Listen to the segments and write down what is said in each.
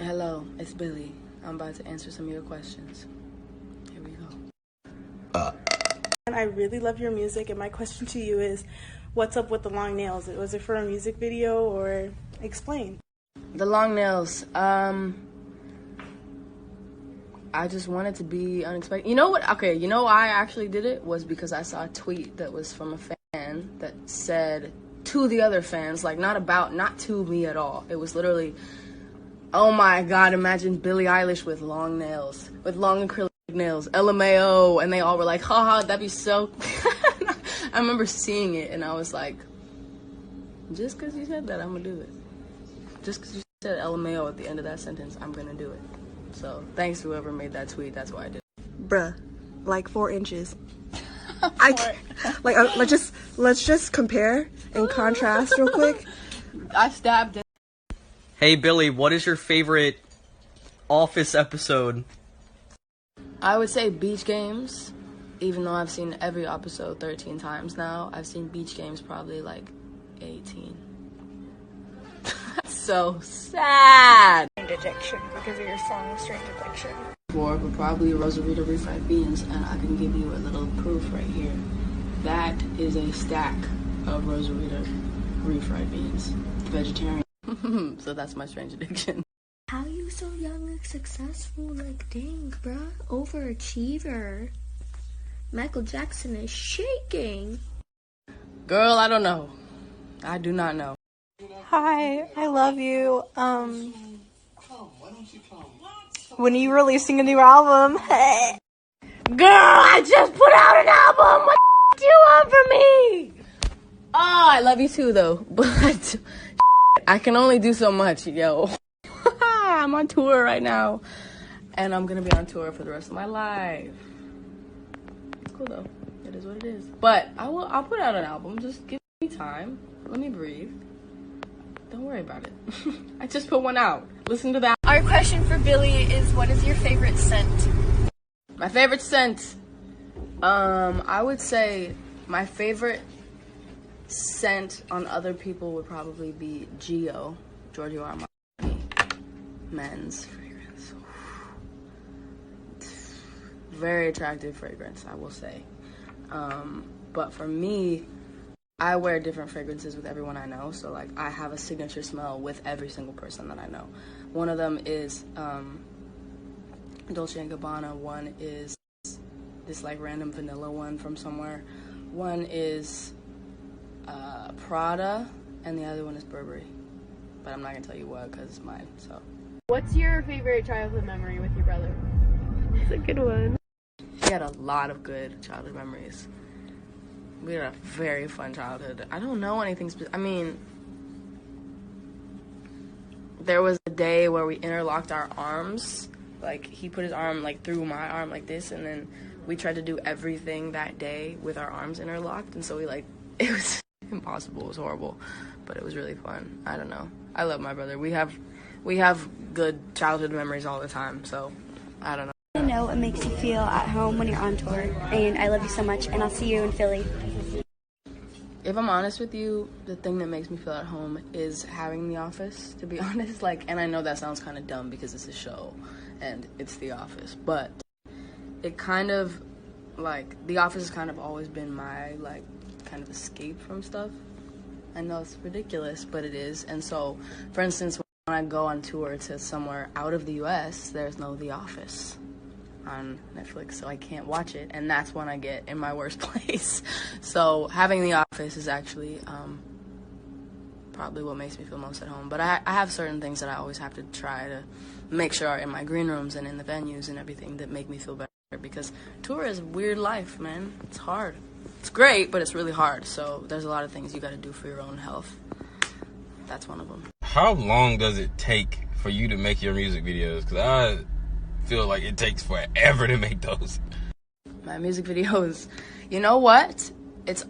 Hello, it's Billy. I'm about to answer some of your questions. Here we go. And I really love your music, and my question to you is, what's up with the long nails? Was it for a music video, or explain? The long nails. I just wanted to be unexpected. You know what? Okay, you know why I actually did it? Was because I saw a tweet that was from a fan that said to the other fans, like, not to me at all. It was literally, oh my God, imagine Billie Eilish with long nails, with long acrylic nails, LMAO, and they all were like, haha, that'd be so... I remember seeing it, and I was like, just because you said that, I'm gonna do it. Just because you said LMAO at the end of that sentence, I'm gonna do it. So, thanks to whoever made that tweet, that's why I did it. Bruh, like 4 inches. Let's just compare and contrast real quick. I stabbed it. Hey Billy, what is your favorite Office episode? I would say Beach Games, even though I've seen every episode 13 times now. I've seen Beach Games probably like 18. That's so sad. Addiction because of your song Strange Addiction. But probably Rosarita refried beans, and I can give you a little proof right here. That is a stack of Rosarita refried beans. Vegetarian. So that's my strange addiction. How you so young and successful? Like, dang, bruh. Overachiever. Michael Jackson is shaking. Girl, I don't know. I do not know. Hi, I love you. When are you releasing a new album? Girl, I just put out an album. What do you want from me? Oh, I love you too, though. But I can only do so much, yo. I'm on tour right now, and I'm gonna be on tour for the rest of my life. It's cool though. It is what it is. But I'll put out an album. Just give me time. Let me breathe. Don't worry about it. I just put one out. Listen to that. Our question for Billy is, what is your favorite scent? My favorite scent. I would say my favorite scent on other people would probably be Giorgio Armani men's fragrance. Very attractive fragrance, I will say. But for me, I wear different fragrances with everyone I know. So like I have a signature smell with every single person that I know. One of them is Dolce & Gabbana. One is this like random vanilla one from somewhere. One is Prada, and the other one is Burberry. But I'm not gonna tell you what because it's mine. So. What's your favorite childhood memory with your brother? That's a good one. We had a lot of good childhood memories. We had a very fun childhood. I don't know anything I mean, there was a day where we interlocked our arms. Like, he put his arm, like, through my arm like this, and then we tried to do everything that day with our arms interlocked, and so we, like, it was impossible. It was horrible, but it was really fun. I don't know. I love my brother. We have good childhood memories all the time, so I don't know. I know it makes you feel at home when you're on tour, and I love you so much, and I'll see you in Philly. If I'm honest with you, the thing that makes me feel at home is having The Office, to be honest. Like, and I know that sounds kind of dumb because it's a show and it's The Office, but it kind of, like, The Office has kind of always been my, like, kind of escape from stuff. I know it's ridiculous, but it is. And so, for instance, when I go on tour to somewhere out of the U.S., there's no The Office on Netflix, so I can't watch it, and that's when I get in my worst place. So having The Office is actually probably what makes me feel most at home. But I have certain things that I always have to try to make sure are in my green rooms and in the venues and everything that make me feel better, because tour is a weird life, man. It's hard. It's great, but it's really hard. So there's a lot of things you got to do for your own health. That's one of them. How long does it take for you to make your music videos? Because I feel like it takes forever to make those. My music videos, you know what? It's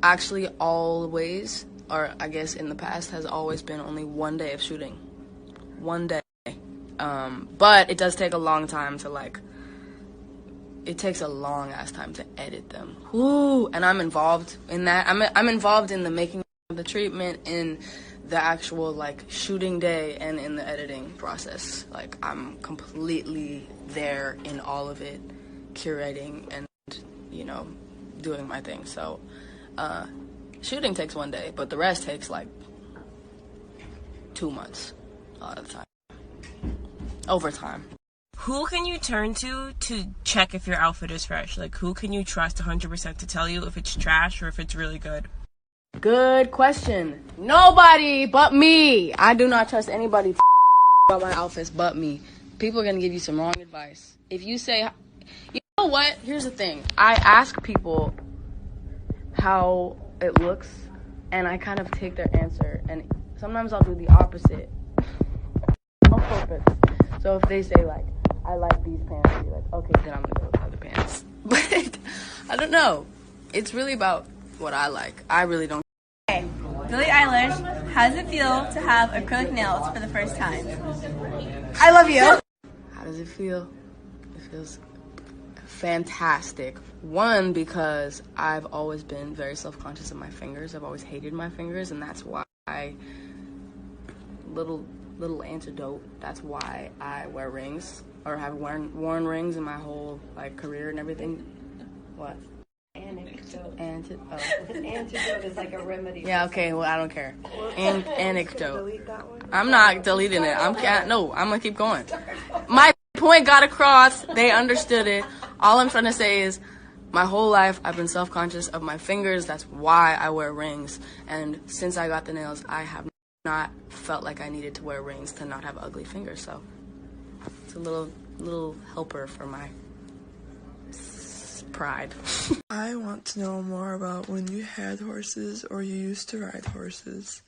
actually always, or I guess in the past has always been only one day of shooting. One day. But it does take a long time to, like, it takes a long ass time to edit them. Woo! And I'm involved in that. I'm involved in the making of the treatment, in the actual like shooting day and in the editing process. Like I'm completely there in all of it, curating and, you know, doing my thing. So shooting takes 1 day, but the rest takes like 2 months a lot of the time. Overtime. Who can you turn to check if your outfit is fresh? Like, who can you trust 100% to tell you if it's trash or if it's really good? Good question. Nobody but me. I do not trust anybody about my outfits but me. People are going to give you some wrong advice. If you say, you know what? Here's the thing. I ask people how it looks, and I kind of take their answer, and sometimes I'll do the opposite on purpose. So if they say, like, I like these pants, I'll be like, okay, then I'm going to go with other pants. But I don't know. It's really about what I like. I really don't. Okay, Billie Eilish, how does it feel to have acrylic nails for the first time? I love you. How does it feel? It feels fantastic. One, because I've always been very self-conscious of my fingers. I've always hated my fingers, and that's why little antidote. That's why I wear rings, or have worn rings in my whole like career and everything. What? Anecdote. Antidote is like a remedy. Yeah. Okay. Well, I don't care. Anecdote. I'm not deleting it. I'm gonna keep going. My point got across. They understood it. All I'm trying to say is, my whole life I've been self-conscious of my fingers. That's why I wear rings. And since I got the nails, I have not felt like I needed to wear rings to not have ugly fingers. So it's a little helper for my pride. I want to know more about when you had horses or you used to ride horses,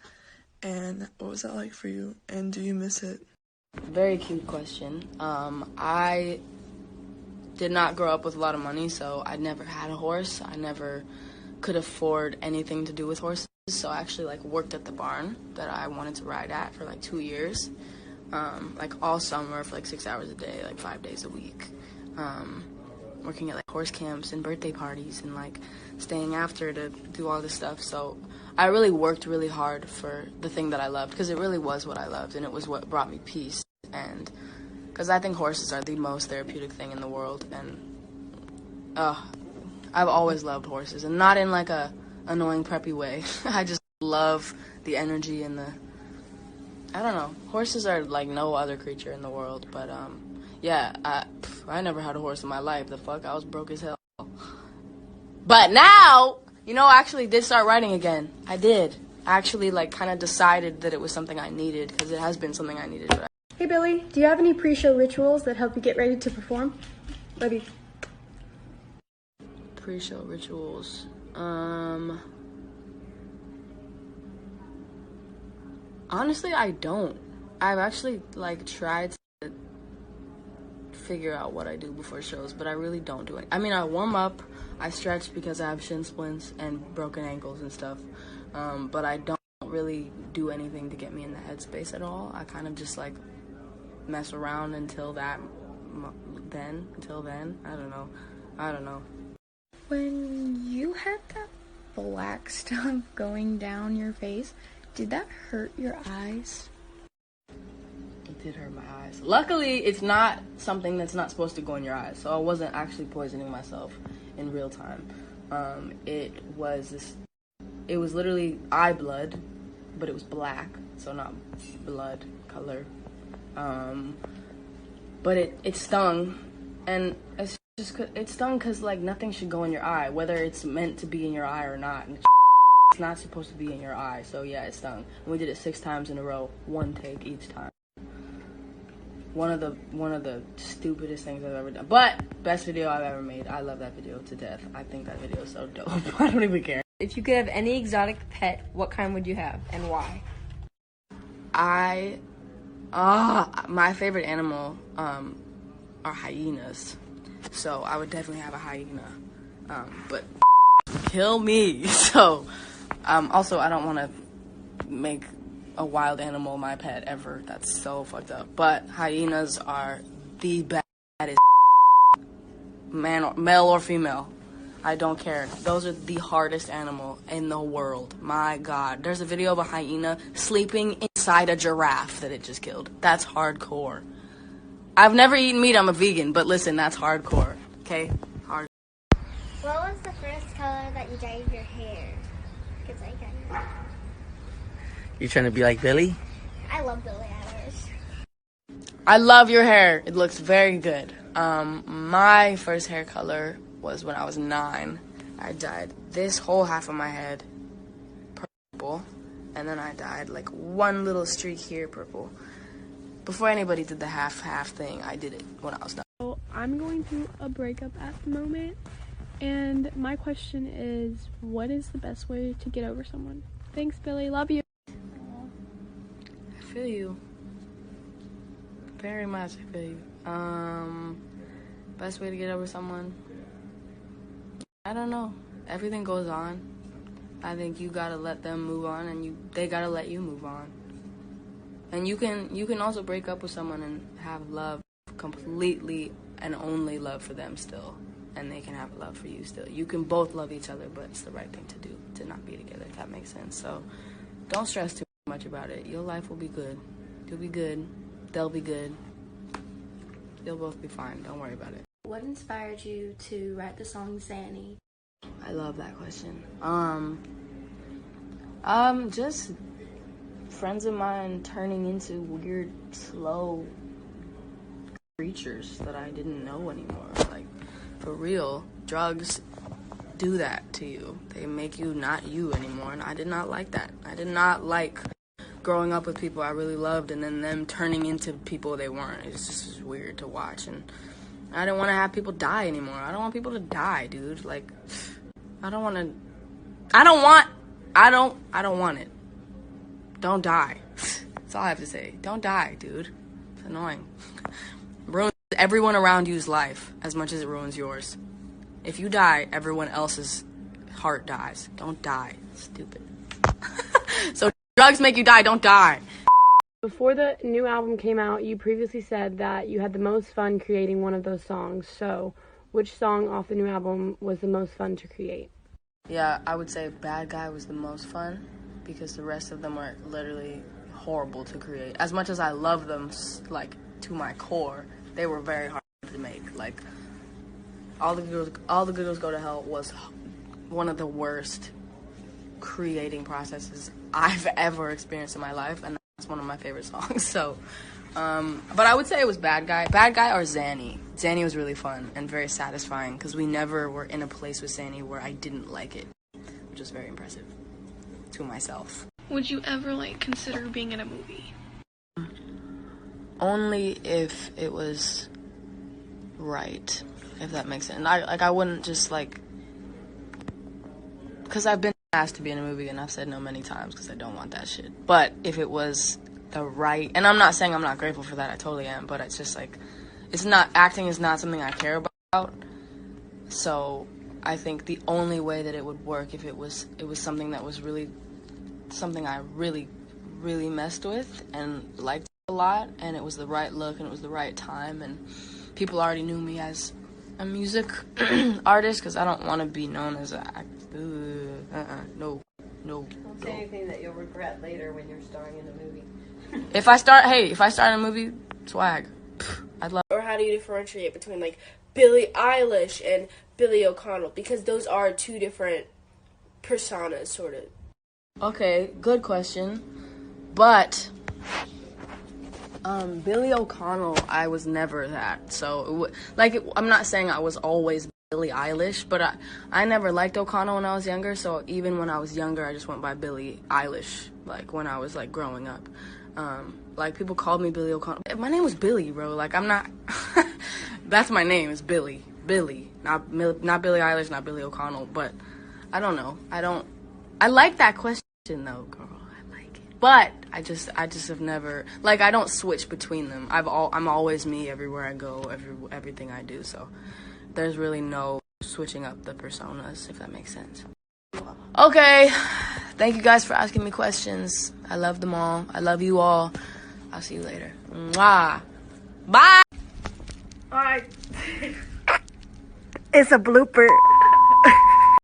and what was that like for you, and do you miss it? Very cute question. I did not grow up with a lot of money, so I never had a horse. I never could afford anything to do with horses, so I actually like worked at the barn that I wanted to ride at for like 2 years, like all summer for like 6 hours a day, like 5 days a week, working at like horse camps and birthday parties and like staying after to do all this stuff. So I really worked really hard for the thing that I loved, because it really was what I loved, and it was what brought me peace. And because I think horses are the most therapeutic thing in the world, and I've always loved horses, and not in like a annoying preppy way. I just love the energy and I don't know. Horses are like no other creature in the world, but yeah, I never had a horse in my life. The fuck, I was broke as hell. But now, you know, I actually did start riding again. I did. I actually like kind of decided that it was something I needed, because it has been something I needed. But Hey Billie, do you have any pre-show rituals that help you get ready to perform? Love you. Pre-show rituals. Honestly, I don't. I've actually like tried to figure out what I do before shows, but I really don't do it. I mean, I warm up, I stretch because I have shin splints and broken ankles and stuff, but I don't really do anything to get me in the headspace at all. I kind of just like mess around until then. I don't know. When you had that black stuff going down your face, did that hurt your eyes? It did hurt my eyes. Luckily, it's not something that's not supposed to go in your eyes, so I wasn't actually poisoning myself in real time. It was literally eye blood, but it was black, so not blood color. But it stung, and it stung because like nothing should go in your eye, whether it's meant to be in your eye or not. And it's not supposed to be in your eye, so yeah, it stung. And we did it 6 times in a row, 1 take each time. One of the stupidest things I've ever done, but best video I've ever made. I love that video to death. I think that video is so dope. I don't even care. If you could have any exotic pet, what kind would you have and why? My favorite animal are hyenas, so I would definitely have a hyena, but kill me. So also I don't want to make a wild animal my pet ever. That's so fucked up. But hyenas are the baddest, male or female. I don't care. Those are the hardest animal in the world. My God. There's a video of a hyena sleeping inside a giraffe that it just killed. That's hardcore. I've never eaten meat. I'm a vegan. But listen, that's hardcore. Okay? Hard. What was the first color that you dyed your hair? Because I got it. You trying to be like Billie? I love Billie Eilish. I love your hair. It looks very good. My first hair color was when I was 9. I dyed this whole half of my head purple, and then I dyed like one little streak here purple. Before anybody did the half thing, I did it when I was 9. So I'm going through a breakup at the moment, and my question is, what is the best way to get over someone? Thanks, Billie. Love you. I feel you. Very much, I feel you. Best way to get over someone? I don't know. Everything goes on. I think you gotta let them move on, and they gotta let you move on. And you can also break up with someone and have love, completely and only love for them still, and they can have love for you still. You can both love each other, but it's the right thing to do to not be together, if that makes sense. So don't stress too much about it. Your life will be good. You'll be good. They'll be good. You'll both be fine. Don't worry about it. What inspired you to write the song Zanny? I love that question. Just friends of mine turning into weird, slow creatures that I didn't know anymore. Like, for real, drugs do that to you. They make you not you anymore, and I did not like that. I did not like growing up with people I really loved and then them turning into people they weren't. It's just weird to watch, and I didn't want to have people die anymore. I don't want people to die, dude. Like, I don't want it. Don't die. That's all I have to say. Don't die, dude. It's annoying. Ruins everyone around you's life as much as it ruins yours. If you die, everyone else's heart dies. Don't die. Stupid. So drugs make you die. Don't die. Before the new album came out, you previously said that you had the most fun creating one of those songs. So, which song off the new album was the most fun to create? Yeah, I would say Bad Guy was the most fun because the rest of them were literally horrible to create. As much as I love them, like, to my core, they were very hard to make. Like, All the Good Girls Go to Hell was one of the worst creating processes I've ever experienced in my life, and it's one of my favorite songs. So, but I would say it was Bad Guy or Zanny. Zanny was really fun and very satisfying because we never were in a place with Zanny where I didn't like it, which was very impressive to myself. Would you ever, consider being in a movie? Only if it was right, if that makes sense. I wouldn't just, because I've been asked to be in a movie, and I've said no many times because I don't want that shit. But if it was the right, and I'm not saying I'm not grateful for that, I totally am, but it's just acting is not something I care about. So I think the only way that it would work if it was something that was really something I really, really messed with and liked a lot, and it was the right look and it was the right time, and people already knew me as a music artist, because I don't want to be known as an actor. No. Don't say anything that you'll regret later when you're starring in a movie. If I start in a movie, swag. I'd love. Or how do you differentiate between Billie Eilish and Billie O'Connell? Because those are two different personas, sort of. Okay, good question. But Billie O'Connell, I was never that. So I'm not saying I was always Billie Eilish, but I never liked O'Connell when I was younger. So even when I was younger, I just went by Billie Eilish. When I was growing up. People called me Billie O'Connell. My name was Billie, bro. I'm not. That's my name. Is Billie. Billie. Not Billie Eilish. Not Billie O'Connell. But I don't know. I like that question though, girl. I like it. But I just have never. I don't switch between them. I'm always me everywhere I go. Everything I do. So there's really no switching up the personas, if that makes sense. Okay. Thank you guys for asking me questions. I love them all. I love you all. I'll see you later. Mwah. Bye. Alright. It's a blooper.